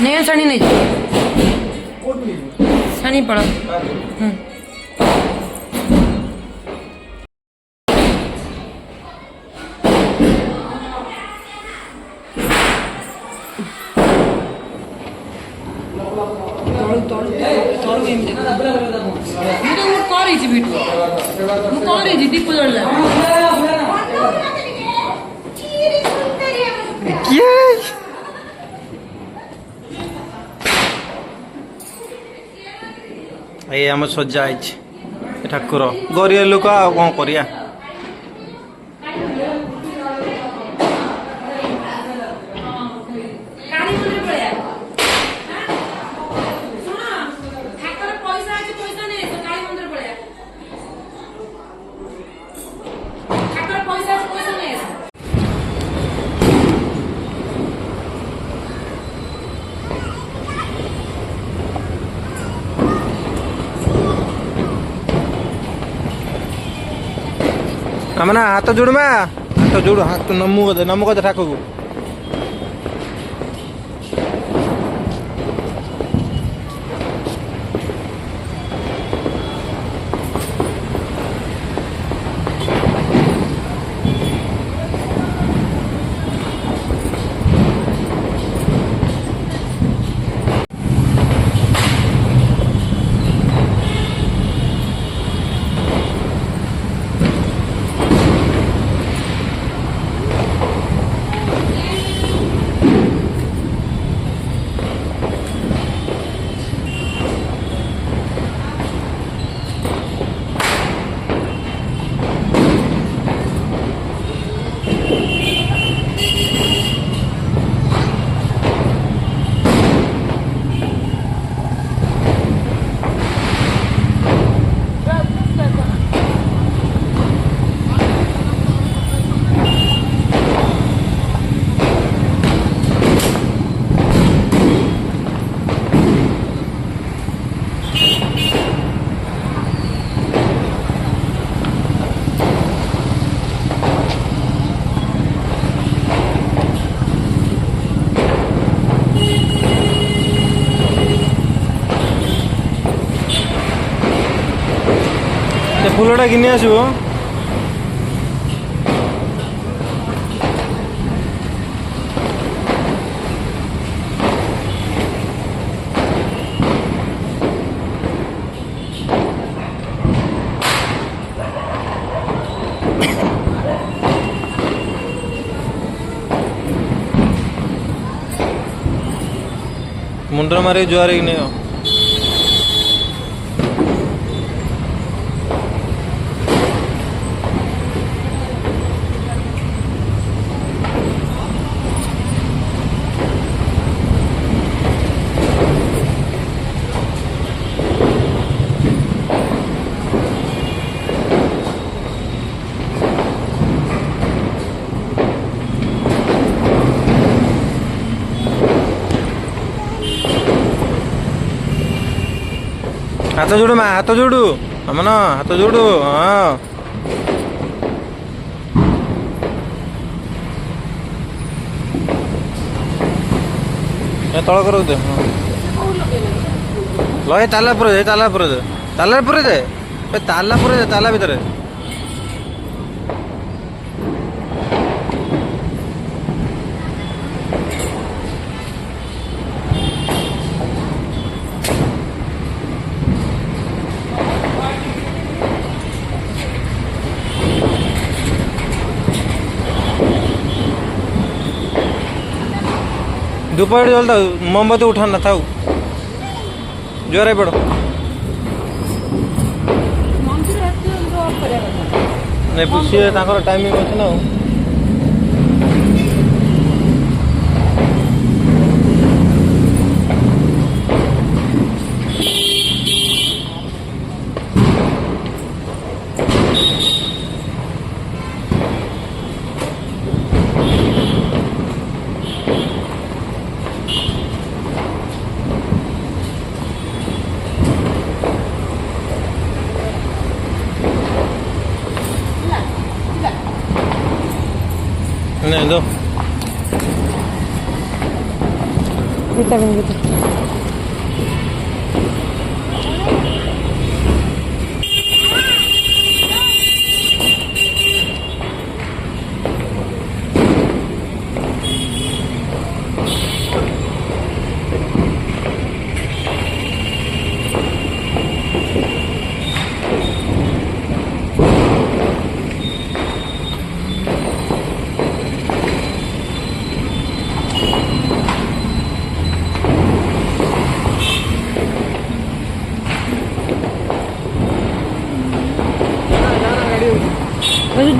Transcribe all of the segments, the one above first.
नहीं सनी नहीं सनी पड़ा दीप जल ये आम सजा ठाकुर गरीब लोक आ कौन करिया आमना हाथ जोड़मा हाथ जोड़ हाथ नमु कदे ठाकुर को फुलटा घिनि आसब मुंडर मारे जुआर कि नहीं हाथ जोड़ू माँ हाथ जोड़ू अमन हाथ जोड़ू हाँ तल कर दे लहे ताला पर दे ताला पर दे ताला पर दे ताला पर दे ताला भीतर धूपगढ़ जलता मोमबत्ती उठाना था जोरे पड़ो नहीं पूछिए टाइमिंग अच्छे ना ଜୁତା ପିନ୍ଧି ଜୁତା।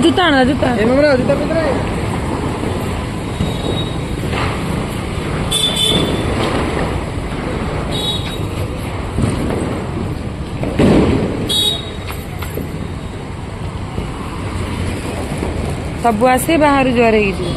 ଜୁତା ଆଣ ଜୁତା ଜୁତା ପିନ୍ଧରେ ସବୁ ଆସି ବାହାରୁ ଜୁଆର ହେଇକି ଯିବେ।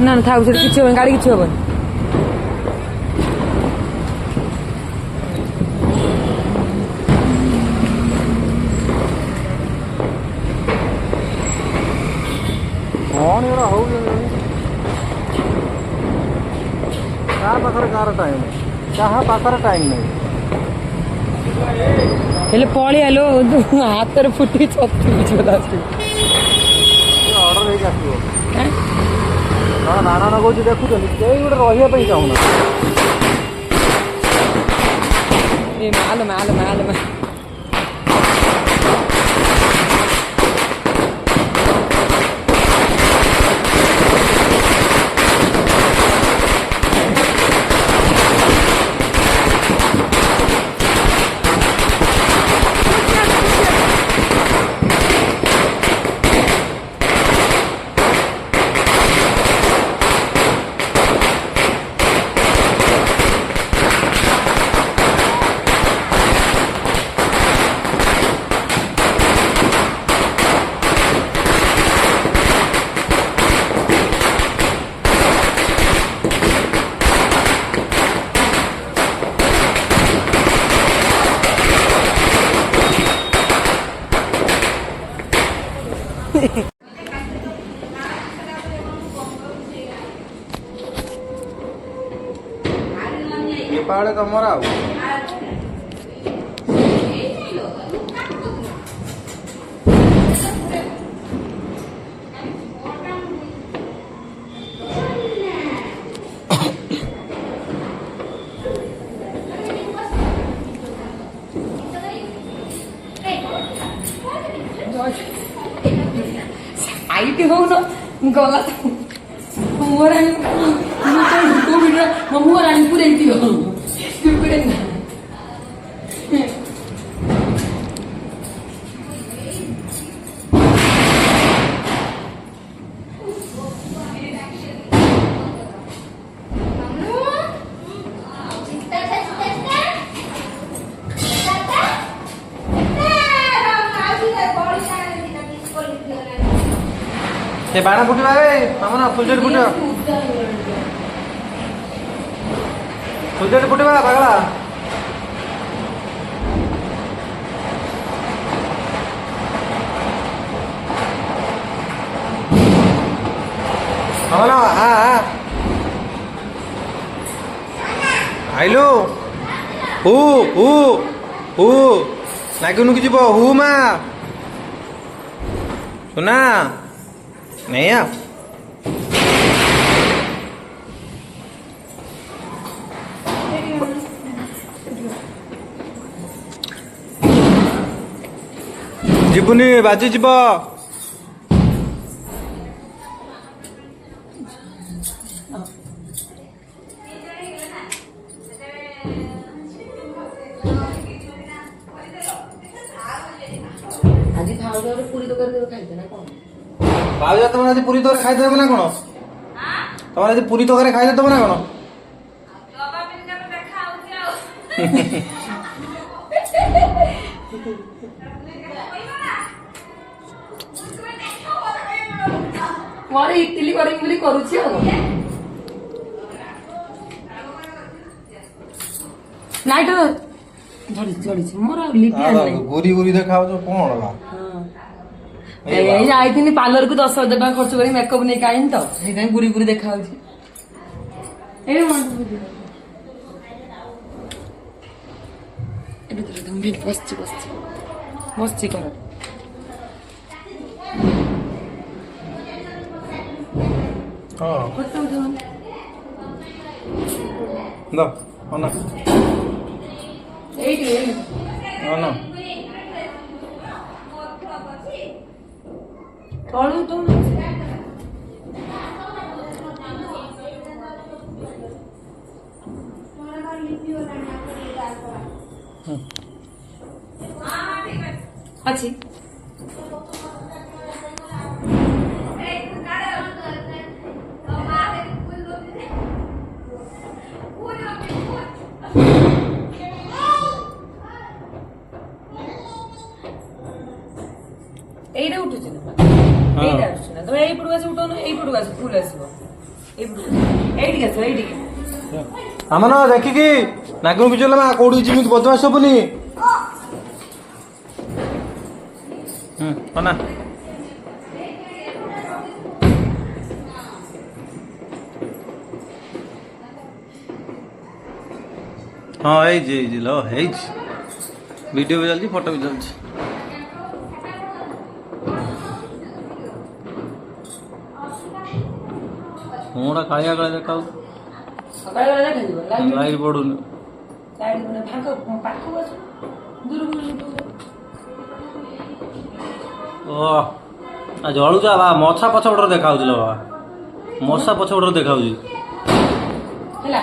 ନା ନା ଥାଉ ସେଠି କିଛି ହବନି ଗାଡ଼ି କିଛି ହବନି। କଣ ଏଗୁଡ଼ା ହଉଛି କାହା ପାଖରେ କାହାର ଟାଇମ୍ କାହା ପାଖରେ ଟାଇମ୍ ନାହିଁ। ହେଲେ ପଳେଇଆଲୋ ହାତରେ ଫୁଟି ଛତୁ ଅର୍ଡ଼ର ହେଇକି ଆସିବ ହଁ ନାନା ନଗଉଛି ଦେଖୁଛନ୍ତି କେହି ଗୋଟେ ରହିବା ପାଇଁ ଚାହୁଁନା। ଏ ମାଲ ମାଲ ମାଲ ମାଲ नेपाल तमर आउ आईटी हो ना गला मोरा को वीडियो मोरा पूरे दियो पूरे ना ये बाण फुटवा हमना फुलझड़ी फुट फुलझड़ी फुटवा पागला हमना हाँ आइलु हु नागिनु कि जीव हु मा सुना नहीं आ जीवनी बाजी जीव आज भाउज पूरी तो करके खाइते ना कौन भाउज तुम आज पूरी तक खाई देबो ना कोन तुम आज पूरी तक खाई देबो ना कोन मोर इटली करिंग बोली करूची हो ନାଇଟ ଝଡ଼ିଛି ମୋର ଲିପିଆ ନାହିଁ। ଗୋରି ଗୋରି ଦେଖାଉଛ କଣ ବା? ଏଇ ଯାଇଥିଲି ପାର୍ଲର କୁ 10,000 ଟଙ୍କା ଖର୍ଚ୍ଚ କରି ମେକଅପ୍ ନେଇକି ଆଇନି ତ ସେଇଥିପାଇଁ ଗୁରି ଗୁରି ଦେଖାଯାଉଛି। ଏଇ ବସିଛି କର। ହଁ ଫଟୋ ଉଠାଅ। ଦ ଅନା ଏଇଠି ଅନା ତଳୁ ତ ଅଛି। এইটা উঠেছে না, এইটা আসছে না। তুমি এইপটু আছে উঠো না, এইপটু আছে ফুল আসব। এইদিকে আসো, এইদিকে। ଆମ ନା ଦେଖିକି ନାଗରୁ କିଛି ହେଲା ମା କୋଉଠି ଯେମିତି ବଦମାସ ହବନି। ଅନା ହଁ ହେଇଛି ଲ ହେଇଛି ଭିଡ଼ିଓ ବି ଚାଲିଛି ଫଟୋ ବି ଚାଲିଛି। ମୁଁଟା କାଳିଆ କାଳିଆ ଦେଖାଉଛି ସକାଳେ ଗଲେ ଦେଖାଯିବ। ଲାଇଟ୍ ପଡୁନି। ଲାଇଟ୍ ମାନେ ଫାଙ୍କ ପାଖକୁ ଆସ, ଦୂରକୁ ଓ ଜଳୁଚା ବା ମଶା ପଛପଟରେ ଦେଖାଯାଉଛି ବା ମଶା ପଛପଟରେ ଦେଖାଯାଉଛି। ହେଲା।